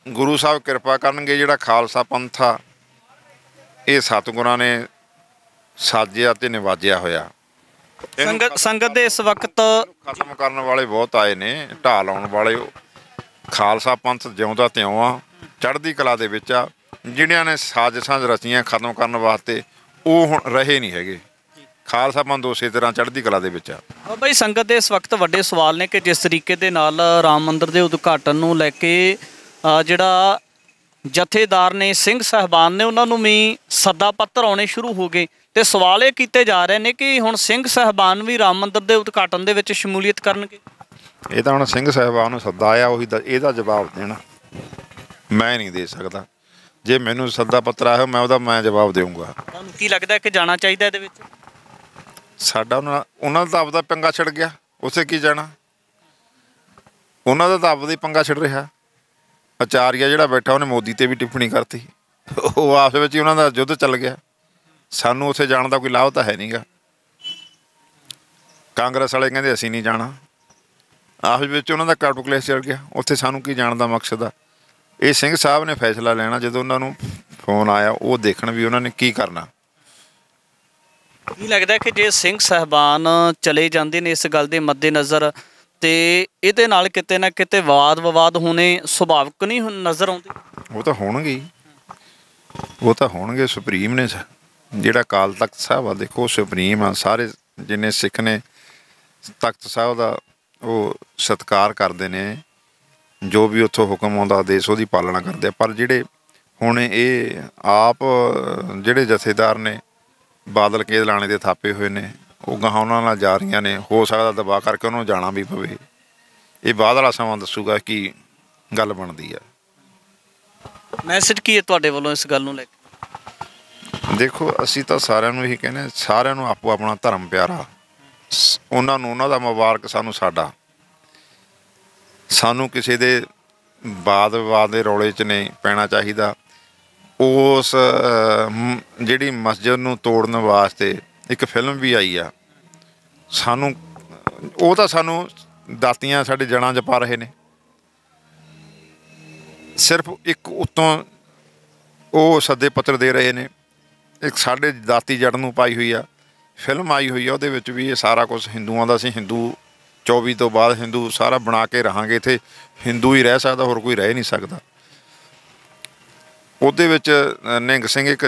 ਗੁਰੂ ਸਾਹਿਬ ਕਿਰਪਾ ਕਰਨਗੇ। ਜਿਹੜਾ ਖਾਲਸਾ ਪੰਥ ਆ ਇਹ ਸਤਿਗੁਰਾਂ ਨੇ ਸਾਜਿਆ ਅਤੇ ਨਿਵਾਜਿਆ ਹੋਇਆ। ਸੰਗਤ ਦੇ ਇਸ ਵਕਤ ਖਤਮ ਕਰਨ ਵਾਲੇ ਬਹੁਤ ਆਏ ਨੇ, ਢਾਹ ਲਾਉਣ ਵਾਲੇ। ਖਾਲਸਾ ਪੰਥ ਜਿਉਂਦਾ ਤਿਉਂ ਆ, ਚੜ੍ਹਦੀ ਕਲਾ ਦੇ ਵਿੱਚ ਆ। ਜਿਹੜਿਆਂ ਨੇ ਸਾਜ਼ਿਸ਼ਾਂ ਰਚੀਆਂ ਖਤਮ ਕਰਨ ਵਾਸਤੇ ਉਹ ਹੁਣ ਰਹੇ ਨਹੀਂ ਹੈਗੇ। ਖਾਲਸਾ ਪੰਥ ਉਸੇ ਤਰ੍ਹਾਂ ਚੜ੍ਹਦੀ ਕਲਾ ਦੇ ਵਿੱਚ ਆ। ਬਾਈ, ਸੰਗਤ ਦੇ ਇਸ ਵਕਤ ਵੱਡੇ ਸਵਾਲ ਨੇ ਕਿ ਜਿਸ ਤਰੀਕੇ ਦੇ ਨਾਲ ਰਾਮ ਮੰਦਿਰ ਦੇ ਉਦਘਾਟਨ ਨੂੰ ਲੈ ਕੇ ਜਿਹੜਾ ਜਥੇਦਾਰ ਨੇ, ਸਿੰਘ ਸਾਹਿਬਾਨ ਨੇ, ਉਹਨਾਂ ਨੂੰ ਵੀ ਸੱਦਾ ਪੱਤਰ ਆਉਣੇ ਸ਼ੁਰੂ ਹੋ ਗਏ ਤੇ ਸਵਾਲ ਇਹ ਕੀਤੇ ਜਾ ਰਹੇ ਨੇ ਕਿ ਹੁਣ ਸਿੰਘ ਸਾਹਿਬਾਨ ਵੀ ਰਾਮ ਮੰਦਿਰ ਦੇ ਉਦਘਾਟਨ ਦੇ ਵਿੱਚ ਸ਼ਮੂਲੀਅਤ ਕਰਨਗੇ। ਇਹ ਤਾਂ ਹੁਣ ਸਿੰਘ ਸਾਹਿਬਾਨ ਨੂੰ ਸੱਦਾ ਆਇਆ, ਉਹੀ ਇਹਦਾ ਜਵਾਬ ਦੇਣਾ ਮੈਂ ਨਹੀਂ ਦੇ ਸਕਦਾ। ਜੇ ਮੈਨੂੰ ਸੱਦਾ ਪੱਤਰ ਆਇਆ ਮੈਂ ਜਵਾਬ ਦੇਵਾਂਗਾ। ਤੁਹਾਨੂੰ ਕੀ ਲੱਗਦਾ ਕਿ ਜਾਣਾ ਚਾਹੀਦਾ ਇਹਦੇ ਵਿੱਚ? ਸਾਡਾ ਉਹਨਾਂ ਦਾ ਤਾਂ ਆਪਦਾ ਪੰਗਾ ਛਿੜ ਗਿਆ, ਉੱਥੇ ਕੀ ਜਾਣਾ? ਉਹਨਾਂ ਦਾ ਤਾਂ ਆਪਦਾ ਹੀ ਪੰਗਾ ਛਿੜ ਰਿਹਾ। ਆਚਾਰੀਆ ਜਿਹੜਾ ਬੈਠਾ ਉਹਨੇ ਮੋਦੀ 'ਤੇ ਵੀ ਟਿੱਪਣੀ ਕਰਤੀ। ਉਹ ਆਪਸ ਵਿੱਚ ਹੀ ਉਹਨਾਂ ਦਾ ਯੁੱਧ ਚੱਲ ਗਿਆ। ਸਾਨੂੰ ਉੱਥੇ ਜਾਣ ਦਾ ਕੋਈ ਲਾਭ ਤਾਂ ਹੈ ਨਹੀਂ ਗਾ। ਕਾਂਗਰਸ ਵਾਲੇ ਕਹਿੰਦੇ ਅਸੀਂ ਨਹੀਂ ਜਾਣਾ, ਆਪਸ ਵਿੱਚ ਉਹਨਾਂ ਦਾ ਕਾਟੂ ਕਲੇਸ਼ ਚੱਲ ਗਿਆ। ਉੱਥੇ ਸਾਨੂੰ ਕੀ ਜਾਣ ਦਾ ਮਕਸਦ ਆ? ਇਹ ਸਿੰਘ ਸਾਹਿਬ ਨੇ ਫੈਸਲਾ ਲੈਣਾ। ਜਦੋਂ ਉਹਨਾਂ ਨੂੰ ਫੋਨ ਆਇਆ ਉਹ ਦੇਖਣ ਵੀ ਉਹਨਾਂ ਨੇ ਕੀ ਕਰਨਾ। ਕੀ ਲੱਗਦਾ ਕਿ ਜੇ ਸਿੰਘ ਸਾਹਿਬਾਨ ਚਲੇ ਜਾਂਦੇ ਨੇ ਇਸ ਗੱਲ ਦੇ ਮੱਦੇਨਜ਼ਰ ਤੇ ਇਹਦੇ ਨਾਲ ਕਿਤੇ ਨਾ ਕਿਤੇ ਵਾਦ ਵਿਵਾਦ ਹੋਣੇ ਸੁਭਾਵਿਕ ਨਹੀਂ ਨਜ਼ਰ ਆਉਂਦੇ? ਉਹ ਤਾਂ ਹੋਣਗੇ, ਉਹ ਤਾਂ ਹੋਣਗੇ। ਸੁਪਰੀਮ ਨੇ ਜਿਹੜਾ ਅਕਾਲ ਤਖਤ ਸਾਹਿਬ ਆ, ਦੇਖੋ ਸੁਪਰੀਮ ਆ। ਸਾਰੇ ਜਿੰਨੇ ਸਿੱਖ ਨੇ ਤਖਤ ਸਾਹਿਬ ਦਾ ਉਹ ਸਤਿਕਾਰ ਕਰਦੇ ਨੇ। ਜੋ ਵੀ ਉੱਥੋਂ ਹੁਕਮ ਆਉਂਦਾ ਆਦੇਸ਼ ਉਹਦੀ ਪਾਲਣਾ ਕਰਦੇ ਆ। ਪਰ ਜਿਹੜੇ ਹੁਣ ਇਹ ਆਪ ਜਿਹੜੇ ਜਥੇਦਾਰ ਨੇ ਬਾਦਲ ਕੇ ਲਾਣੇ ਦੇ ਥਾਪੇ ਹੋਏ ਨੇ, ਉਹ ਗਾਹਾਂ ਉਹਨਾਂ ਨਾਲ ਜਾ ਰਹੀਆਂ ਨੇ। ਹੋ ਸਕਦਾ ਦਬਾਅ ਕਰਕੇ ਉਹਨੂੰ ਜਾਣਾ ਵੀ ਪਵੇ। ਇਹ ਬਾਅਦ ਵਾਲਾ ਸਮਾਂ ਦੱਸੂਗਾ ਕੀ ਗੱਲ ਬਣਦੀ ਆ। ਮੈਸੇਜ ਕੀ ਹੈ ਤੁਹਾਡੇ ਵੱਲੋਂ ਇਸ ਗੱਲ ਨੂੰ ਲੈ ਕੇ? ਦੇਖੋ, ਅਸੀਂ ਤਾਂ ਸਾਰਿਆਂ ਨੂੰ ਇਹੀ ਕਹਿੰਦੇ, ਸਾਰਿਆਂ ਨੂੰ ਆਪੋ ਆਪਣਾ ਧਰਮ ਪਿਆਰਾ। ਉਹਨਾਂ ਨੂੰ ਉਹਨਾਂ ਦਾ ਮੁਬਾਰਕ, ਸਾਨੂੰ ਸਾਡਾ। ਸਾਨੂੰ ਕਿਸੇ ਦੇ ਵਾਦ ਵਿਵਾਦ ਦੇ ਰੌਲੇ 'ਚ ਨਹੀਂ ਪੈਣਾ ਚਾਹੀਦਾ। ਉਸ ਜਿਹੜੀ ਮਸਜਿਦ ਨੂੰ ਤੋੜਨ ਵਾਸਤੇ ਇੱਕ ਫਿਲਮ ਵੀ ਆਈ ਆ। ਸਾਨੂੰ ਉਹ ਤਾਂ ਸਾਨੂੰ ਦਾਤੀਆਂ ਸਾਡੇ ਜੜ੍ਹਾਂ 'ਚ ਪਾ ਰਹੇ ਨੇ। ਸਿਰਫ ਇੱਕ ਉੱਤੋਂ ਉਹ ਸੱਦੇ ਪੱਤਰ ਦੇ ਰਹੇ ਨੇ, ਇੱਕ ਸਾਡੇ ਦਾਤੀ ਜੜ ਨੂੰ ਪਾਈ ਹੋਈ ਆ। ਫਿਲਮ ਆਈ ਹੋਈ ਆ, ਉਹਦੇ ਵਿੱਚ ਵੀ ਇਹ ਸਾਰਾ ਕੁਛ ਹਿੰਦੂਆਂ ਦਾ। ਅਸੀਂ ਹਿੰਦੂ 24 ਤੋਂ ਬਾਅਦ ਹਿੰਦੂ ਸਾਰਾ ਬਣਾ ਕੇ ਰਹਾਂਗੇ। ਇੱਥੇ ਹਿੰਦੂ ਹੀ ਰਹਿ ਸਕਦਾ, ਹੋਰ ਕੋਈ ਰਹਿ ਨਹੀਂ ਸਕਦਾ। ਉਹਦੇ ਵਿੱਚ ਨਿਹੰਗ ਸਿੰਘ ਇੱਕ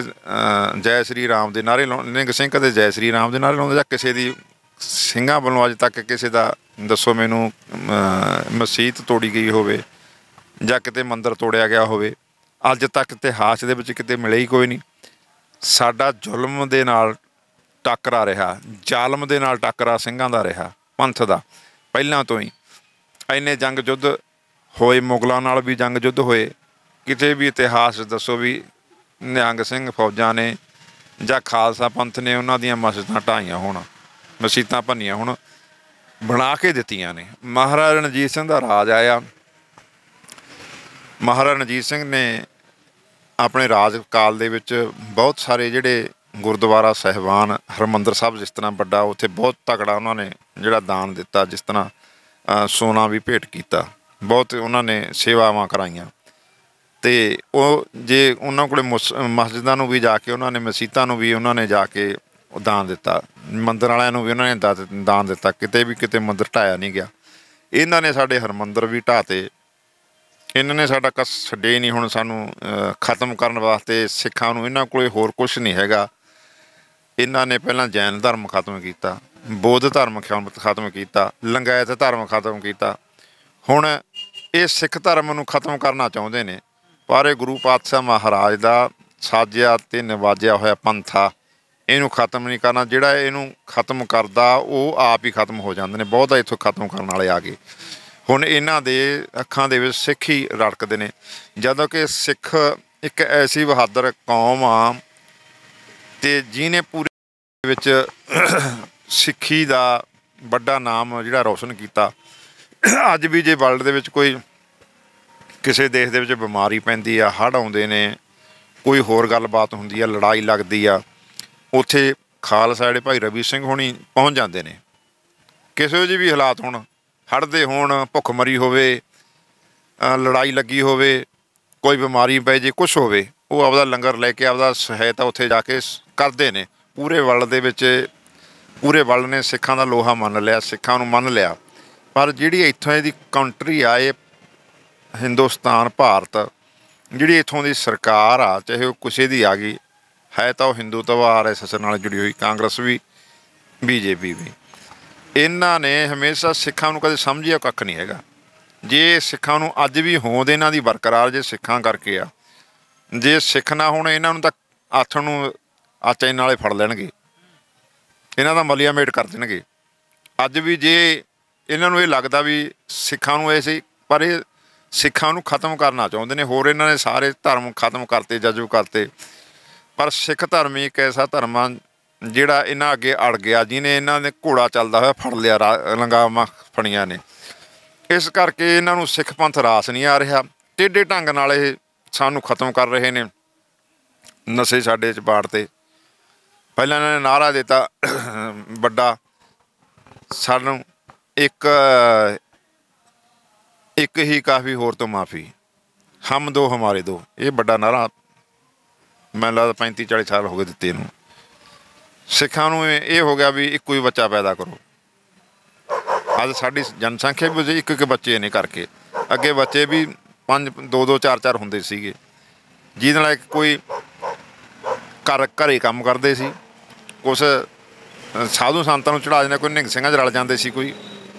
ਜੈ ਸ਼੍ਰੀ ਰਾਮ ਦੇ ਨਾਅਰੇ ਨਿਹੰਗ ਸਿੰਘ ਕਦੇ ਜੈ ਸ਼੍ਰੀ ਰਾਮ ਦੇ ਨਾਅਰੇ ਲਾਉਂਦੇ, ਜਾਂ ਕਿਸੇ ਦੀ ਸਿੰਘਾਂ ਵੱਲੋਂ ਅੱਜ ਤੱਕ ਕਿਸੇ ਦਾ ਦੱਸੋ ਮੈਨੂੰ ਮਸੀਤ ਤੋੜੀ ਗਈ ਹੋਵੇ ਜਾਂ ਕਿਤੇ ਮੰਦਿਰ ਤੋੜਿਆ ਗਿਆ ਹੋਵੇ? ਅੱਜ ਤੱਕ ਇਤਿਹਾਸ ਦੇ ਵਿੱਚ ਕਿਤੇ ਮਿਲਿਆ ਹੀ ਕੋਈ ਨਹੀਂ। ਸਾਡਾ ਜ਼ੁਲਮ ਦੇ ਨਾਲ ਟੱਕਰਾ ਰਿਹਾ, ਜ਼ਾਲਮ ਦੇ ਨਾਲ ਟੱਕਰਾ ਸਿੰਘਾਂ ਦਾ ਰਿਹਾ, ਪੰਥ ਦਾ। ਪਹਿਲਾਂ ਤੋਂ ਹੀ ਇੰਨੇ ਜੰਗ ਯੁੱਧ ਹੋਏ, ਮੁਗਲਾਂ ਨਾਲ ਵੀ ਜੰਗ ਯੁੱਧ ਹੋਏ। ਕਿਤੇ ਵੀ ਇਤਿਹਾਸ ਦੱਸੋ ਵੀ ਨਿਹੰਗ ਸਿੰਘ ਫੌਜਾਂ ਨੇ ਜਾਂ ਖਾਲਸਾ ਪੰਥ ਨੇ ਉਹਨਾਂ ਦੀਆਂ ਮਸਜਿਦਾਂ ਢਾਹੀਆਂ ਹੋਣ, ਮਸੀਤਾਂ ਭੰਨੀਆਂ ਹੋਣ, ਬਣਾ ਕੇ ਦਿੱਤੀਆਂ ਨੇ। ਮਹਾਰਾਜਾ ਰਣਜੀਤ ਸਿੰਘ ਦਾ ਰਾਜ ਆਇਆ। ਮਹਾਰਾਜਾ ਰਣਜੀਤ ਸਿੰਘ ਨੇ ਆਪਣੇ ਰਾਜ ਕਾਲ ਦੇ ਵਿੱਚ ਬਹੁਤ ਸਾਰੇ ਜਿਹੜੇ ਗੁਰਦੁਆਰਾ ਸਾਹਿਬਾਨ, ਹਰਿਮੰਦਰ ਸਾਹਿਬ ਜਿਸ ਤਰ੍ਹਾਂ ਵੱਡਾ, ਉੱਥੇ ਬਹੁਤ ਤਕੜਾ ਉਹਨਾਂ ਨੇ ਜਿਹੜਾ ਦਾਨ ਦਿੱਤਾ। ਜਿਸ ਤਰ੍ਹਾਂ ਸੋਨਾ ਵੀ ਭੇਟ ਕੀਤਾ, ਬਹੁਤ ਉਹਨਾਂ ਨੇ ਸੇਵਾਵਾਂ ਕਰਾਈਆਂ। ਅਤੇ ਉਹ ਜੇ ਉਹਨਾਂ ਕੋਲ ਮਸਜਿਦਾਂ ਨੂੰ ਵੀ ਜਾ ਕੇ ਉਹਨਾਂ ਨੇ, ਮਸੀਤਾਂ ਨੂੰ ਵੀ ਉਹਨਾਂ ਨੇ ਜਾ ਕੇ ਦਾਨ ਦਿੱਤਾ। ਮੰਦਰ ਵਾਲਿਆਂ ਨੂੰ ਵੀ ਉਹਨਾਂ ਨੇ ਦਾਨ ਦਿੱਤਾ। ਕਿਤੇ ਵੀ ਕਿਤੇ ਮੰਦਰ ਢਾਇਆ ਨਹੀਂ ਗਿਆ। ਇਹਨਾਂ ਨੇ ਸਾਡੇ ਹਰਿਮੰਦਰ ਵੀ ਢਾਹਤੇ। ਇਹਨਾਂ ਨੇ ਸਾਡਾ ਕਸ ਛੱਡੇ ਨਹੀਂ। ਹੁਣ ਸਾਨੂੰ ਖਤਮ ਕਰਨ ਵਾਸਤੇ ਸਿੱਖਾਂ ਨੂੰ ਇਹਨਾਂ ਕੋਲ ਹੋਰ ਕੁਛ ਨਹੀਂ ਹੈਗਾ। ਇਹਨਾਂ ਨੇ ਪਹਿਲਾਂ ਜੈਨ ਧਰਮ ਖਤਮ ਕੀਤਾ, ਬੌਧ ਧਰਮ ਖਤਮ ਕੀਤਾ, ਲਿੰਗਾਇਤ ਧਰਮ ਖਤਮ ਕੀਤਾ। ਹੁਣ ਇਹ ਸਿੱਖ ਧਰਮ ਨੂੰ ਖਤਮ ਕਰਨਾ ਚਾਹੁੰਦੇ ਨੇ। ਪਰ ਇਹ ਗੁਰੂ ਪਾਤਸ਼ਾਹ ਮਹਾਰਾਜ ਦਾ ਸਾਜਿਆ ਅਤੇ ਨਿਵਾਜਿਆ ਹੋਇਆ ਪੰਥ ਆ। ਇਹਨੂੰ ਖਤਮ ਨਹੀਂ ਕਰਨਾ। ਜਿਹੜਾ ਇਹਨੂੰ ਖਤਮ ਕਰਦਾ ਉਹ ਆਪ ਹੀ ਖਤਮ ਹੋ ਜਾਂਦੇ ਨੇ। ਬਹੁਤ ਇੱਥੋਂ ਖਤਮ ਕਰਨ ਵਾਲੇ ਆ ਗਏ। ਹੁਣ ਇਹਨਾਂ ਦੇ ਅੱਖਾਂ ਦੇ ਵਿੱਚ ਸਿੱਖ ਹੀ ਰੜਕਦੇ ਨੇ, ਜਦੋਂ ਕਿ ਸਿੱਖ ਇੱਕ ਐਸੀ ਬਹਾਦਰ ਕੌਮ ਆ ਅਤੇ ਜਿਹਨੇ ਪੂਰੇ ਵਿੱਚ ਸਿੱਖੀ ਦਾ ਵੱਡਾ ਨਾਮ ਜਿਹੜਾ ਰੋਸ਼ਨ ਕੀਤਾ। ਅੱਜ ਵੀ ਜੇ ਵਰਲਡ ਦੇ ਵਿੱਚ ਕੋਈ ਕਿਸੇ ਦੇਸ਼ ਦੇ ਵਿੱਚ ਬਿਮਾਰੀ ਪੈਂਦੀ ਆ, ਹੜ੍ਹ ਆਉਂਦੇ ਨੇ, ਕੋਈ ਹੋਰ ਗੱਲਬਾਤ ਹੁੰਦੀ ਆ, ਲੜਾਈ ਲੱਗਦੀ ਆ, ਉੱਥੇ ਖਾਲਸਾ ਜਿਹੜੇ ਭਾਈ ਰਵੀ ਸਿੰਘ ਹੋਣੀ ਪਹੁੰਚ ਜਾਂਦੇ ਨੇ। ਕਿਸੇ ਜਿਹੇ ਵੀ ਹਾਲਾਤ ਹੋਣ, ਹੜ੍ਹ ਦੇ ਹੋਣ, ਭੁੱਖਮਰੀ ਹੋਵੇ, ਲੜਾਈ ਲੱਗੀ ਹੋਵੇ, ਕੋਈ ਬਿਮਾਰੀ ਪੈ ਜੇ, ਕੁਛ ਹੋਵੇ, ਉਹ ਆਪਦਾ ਲੰਗਰ ਲੈ ਕੇ ਆਪਦਾ ਸਹਾਇਤਾ ਉੱਥੇ ਜਾ ਕੇ ਕਰਦੇ ਨੇ। ਪੂਰੇ ਵਰਲਡ ਦੇ ਵਿੱਚ ਪੂਰੇ ਵਰਲਡ ਨੇ ਸਿੱਖਾਂ ਦਾ ਲੋਹਾ ਮੰਨ ਲਿਆ, ਸਿੱਖਾਂ ਨੂੰ ਮੰਨ ਲਿਆ। ਪਰ ਜਿਹੜੀ ਇੱਥੋਂ ਇਹਦੀ ਕੰਟਰੀ ਆ, ਇਹ ਹਿੰਦੁਸਤਾਨ ਭਾਰਤ, ਜਿਹੜੀ ਇੱਥੋਂ ਦੀ ਸਰਕਾਰ ਆ, ਚਾਹੇ ਉਹ ਕਿਸੇ ਦੀ ਆ ਗਈ, ਹੈ ਤਾਂ ਉਹ ਹਿੰਦੂਤਵ RSS ਨਾਲ ਜੁੜੀ ਹੋਈ, ਕਾਂਗਰਸ ਵੀ, BJP ਵੀ। ਇਹਨਾਂ ਨੇ ਹਮੇਸ਼ਾ ਸਿੱਖਾਂ ਨੂੰ ਕਦੇ ਸਮਝਿਆ ਕੱਖ ਨਹੀਂ ਹੈਗਾ। ਜੇ ਸਿੱਖਾਂ ਨੂੰ ਅੱਜ ਵੀ ਹੋਂਦ ਇਹਨਾਂ ਦੀ ਬਰਕਰਾਰ ਜੇ ਸਿੱਖਾਂ ਕਰਕੇ ਆ, ਜੇ ਸਿੱਖ ਨਾ ਹੋਣ ਇਹਨਾਂ ਨੂੰ ਤਾਂ ਆਥਣ ਨੂੰ ਚੈਨ ਵਾਲੇ ਫੜ ਲੈਣਗੇ, ਇਹਨਾਂ ਦਾ ਮਲੀਆ ਮੇਟ ਕਰ ਦੇਣਗੇ। ਅੱਜ ਵੀ ਜੇ ਇਹਨਾਂ ਨੂੰ ਇਹ ਲੱਗਦਾ ਵੀ ਸਿੱਖਾਂ ਨੂੰ ਐਸੇ, ਪਰ ਇਹ ਸਿੱਖਾਂ ਨੂੰ ਖਤਮ ਕਰਨਾ ਚਾਹੁੰਦੇ ਨੇ। ਹੋਰ ਇਹਨਾਂ ਨੇ ਸਾਰੇ ਧਰਮ ਖਤਮ ਕਰਤੇ, ਜਜ਼ਬ ਕਰਤੇ, ਪਰ ਸਿੱਖ ਧਰਮ ਹੀ ਇੱਕ ਐਸਾ ਧਰਮ ਆ ਜਿਹੜਾ ਇਹਨਾਂ ਅੱਗੇ ਅੜ ਗਿਆ, ਜਿਹਨੇ ਇਹਨਾਂ ਦੇ ਘੋੜਾ ਚੱਲਦਾ ਹੋਇਆ ਫੜ ਲਿਆ, ਲੰਗਾਮਾਂ ਫੜੀਆਂ ਨੇ। ਇਸ ਕਰਕੇ ਇਹਨਾਂ ਨੂੰ ਸਿੱਖ ਪੰਥ ਰਾਸ ਨਹੀਂ ਆ ਰਿਹਾ। ਟੇਢੇ ਢੰਗ ਨਾਲ ਇਹ ਸਾਨੂੰ ਖਤਮ ਕਰ ਰਹੇ ਨੇ। ਨਸ਼ੇ ਸਾਡੇ 'ਚ ਬਾੜ 'ਤੇ ਪਹਿਲਾਂ ਇਹਨਾਂ ਨੇ ਨਾਅਰਾ ਦਿੱਤਾ ਵੱਡਾ, ਸਾਨੂੰ ਇੱਕ ਹੀ ਕਾਫੀ, ਹੋਰ ਤੋਂ ਮਾਫੀ, ਹਮ ਦੋ ਹਮਾਰੇ ਦੋ। ਇਹ ਵੱਡਾ ਨਾਅਰਾ ਮੈਨੂੰ ਲੱਗਦਾ 35-40 ਸਾਲ ਹੋ ਗਏ ਦਿੱਤੇ ਇਹਨੂੰ। ਸਿੱਖਾਂ ਨੂੰ ਇਹ ਹੋ ਗਿਆ ਵੀ ਇੱਕੋ ਹੀ ਬੱਚਾ ਪੈਦਾ ਕਰੋ। ਅੱਜ ਸਾਡੀ ਜਨਸੰਖਿਆ ਵੀ ਇੱਕ ਬੱਚੇ ਨੇ ਕਰਕੇ, ਅੱਗੇ ਬੱਚੇ ਵੀ 5, 2, 4 ਹੁੰਦੇ ਸੀਗੇ, ਜਿਹਦੇ ਨਾਲ ਕੋਈ ਘਰੇ ਕੰਮ ਕਰਦੇ ਸੀ, ਕੁਛ ਸਾਧੂ ਸੰਤਾਂ ਨੂੰ ਚੜ੍ਹਾ ਦਿੰਦੇ, ਕੋਈ ਨਿਹੰਗ ਸਿੰਘਾਂ 'ਚ ਰਲ ਜਾਂਦੇ ਸੀ ਕੋਈ।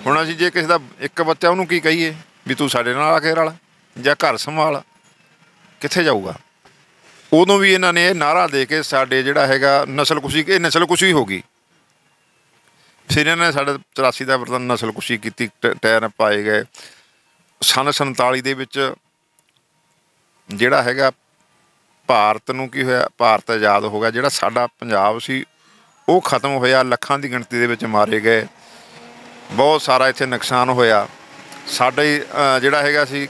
ਹੁਣ ਅਸੀਂ ਜੇ ਕਿਸੇ ਦਾ ਇੱਕ ਬੱਚਾ, ਉਹਨੂੰ ਕੀ ਕਹੀਏ ਵੀ ਤੂੰ ਸਾਡੇ ਨਾਲ ਆ ਕੇ ਰਲ ਜਾਂ ਘਰ ਸੰਭਾਲ, ਕਿੱਥੇ ਜਾਊਗਾ? ਉਦੋਂ ਵੀ ਇਹਨਾਂ ਨੇ ਇਹ ਨਾਅਰਾ ਦੇ ਕੇ ਸਾਡੇ ਜਿਹੜਾ ਹੈਗਾ ਨਸਲਕੁਸ਼ੀ, ਇਹ ਨਸਲਕੁਸ਼ੀ ਹੋ ਗਈ। ਫਿਰ ਇਹਨਾਂ ਨੇ ਸਾਡੇ 84 ਦਾ ਵਰਤਨ ਨਸਲਕੁਸ਼ੀ ਕੀਤੀ, ਟਾਇਰ ਪਾਏ ਗਏ। ਸੰਨ 47 ਦੇ ਵਿੱਚ ਜਿਹੜਾ ਹੈਗਾ ਭਾਰਤ ਨੂੰ ਕੀ ਹੋਇਆ, ਭਾਰਤ ਆਜ਼ਾਦ ਹੋ ਗਿਆ। ਜਿਹੜਾ ਸਾਡਾ ਪੰਜਾਬ ਸੀ ਉਹ ਖਤਮ ਹੋਇਆ, ਲੱਖਾਂ ਦੀ ਗਿਣਤੀ ਦੇ ਵਿੱਚ ਮਾਰੇ ਗਏ, ਬਹੁਤ ਸਾਰਾ ਇੱਥੇ ਨੁਕਸਾਨ ਹੋਇਆ। ਸਾਡਾ ਹੀ ਜਿਹੜਾ ਹੈਗਾ ਸੀ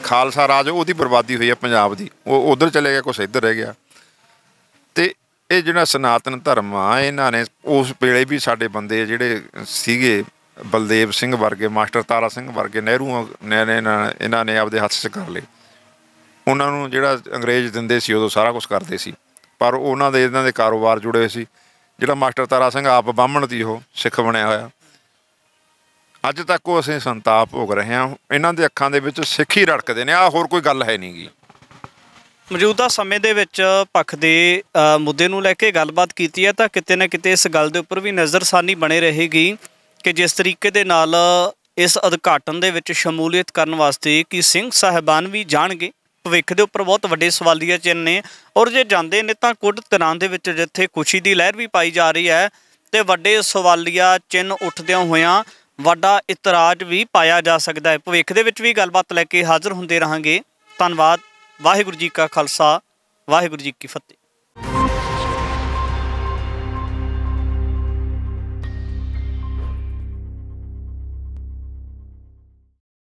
ਖਾਲਸਾ ਰਾਜ, ਉਹਦੀ ਬਰਬਾਦੀ ਹੋਈ ਹੈ ਪੰਜਾਬ ਦੀ। ਉਹ ਉੱਧਰ ਚਲੇ ਗਿਆ, ਕੁਛ ਇੱਧਰ ਰਹਿ ਗਿਆ। ਅਤੇ ਇਹ ਜਿਹੜਾ ਸਨਾਤਨ ਧਰਮ ਆ, ਇਹਨਾਂ ਨੇ ਉਸ ਵੇਲੇ ਵੀ ਸਾਡੇ ਬੰਦੇ ਜਿਹੜੇ ਸੀਗੇ, ਬਲਦੇਵ ਸਿੰਘ ਵਰਗੇ, ਮਾਸਟਰ ਤਾਰਾ ਸਿੰਘ ਵਰਗੇ, ਨਹਿਰੂ ਨੇ ਇਹਨਾਂ ਨੇ ਆਪਦੇ ਹੱਥ 'ਚ ਕਰ ਲਏ। ਉਹਨਾਂ ਨੂੰ ਜਿਹੜਾ ਅੰਗਰੇਜ਼ ਦਿੰਦੇ ਸੀ ਉਦੋਂ ਸਾਰਾ ਕੁਛ ਕਰਦੇ ਸੀ, ਪਰ ਉਹਨਾਂ ਦੇ ਇਹਨਾਂ ਦੇ ਕਾਰੋਬਾਰ ਜੁੜੇ ਹੋਏ ਸੀ। ਜਿਹੜਾ ਮਾਸਟਰ ਤਾਰਾ ਸਿੰਘ ਆਪ ਬਾਹਮਣ ਦੀ, ਉਹ ਸਿੱਖ ਬਣਿਆ ਹੋਇਆ। ਅੱਜ ਤੱਕ ਉਹ ਅਸੀਂ ਸੰਤਾਪ ਭੋਗ ਰਹੇ ਹਾਂ। ਇਹਨਾਂ ਦੇ ਅੱਖਾਂ ਦੇ ਵਿੱਚ ਸਿੱਖ ਹੀ ਰੜਕਦੇ ਨੇ, ਆਹ ਹੋਰ ਕੋਈ ਗੱਲ ਹੈ ਨਹੀਂ ਗੀ। ਮੌਜੂਦਾ ਸਮੇਂ ਦੇ ਵਿੱਚ ਪੱਖ ਦੇ ਮੁੱਦੇ ਨੂੰ ਲੈ ਕੇ ਗੱਲਬਾਤ ਕੀਤੀ ਹੈ ਤਾਂ ਕਿਤੇ ਨਾ ਕਿਤੇ ਇਸ ਗੱਲ ਦੇ ਉੱਪਰ ਵੀ ਨਜ਼ਰਸਾਨੀ ਬਣੇ ਰਹੇਗੀ ਕਿ ਜਿਸ ਤਰੀਕੇ ਦੇ ਨਾਲ ਇਸ ਉਦਘਾਟਨ ਦੇ ਵਿੱਚ ਸ਼ਮੂਲੀਅਤ ਕਰਨ ਵਾਸਤੇ ਕਿ ਸਿੰਘ ਸਾਹਿਬਾਨ ਵੀ ਜਾਣਗੇ, ਭਵਿੱਖ ਦੇ ਉੱਪਰ ਬਹੁਤ ਵੱਡੇ ਸਵਾਲੀਆ ਚਿੰਨ੍ਹ ਨੇ। ਔਰ ਜੇ ਜਾਂਦੇ ਨੇ ਤਾਂ ਕੁੱਝ ਤਰ੍ਹਾਂ ਦੇ ਵਿੱਚ ਜਿੱਥੇ ਖੁਸ਼ੀ ਦੀ ਲਹਿਰ ਵੀ ਪਾਈ ਜਾ ਰਹੀ ਹੈ, ਅਤੇ ਵੱਡੇ ਸਵਾਲੀਆ ਚਿੰਨ੍ਹ ਉੱਠਦਿਆਂ ਹੋਇਆਂ ਵੱਡਾ ਇਤਰਾਜ਼ ਵੀ ਪਾਇਆ ਜਾ ਸਕਦਾ ਹੈ। ਭਵਿੱਖ ਦੇ ਵਿੱਚ ਵੀ ਗੱਲਬਾਤ ਲੈ ਕੇ ਹਾਜ਼ਰ ਹੁੰਦੇ ਰਹਾਂਗੇ। ਧੰਨਵਾਦ। ਵਾਹਿਗੁਰੂ ਜੀ ਕਾ ਖਾਲਸਾ, ਵਾਹਿਗੁਰੂ ਜੀ ਕੀ ਫਤਿਹ।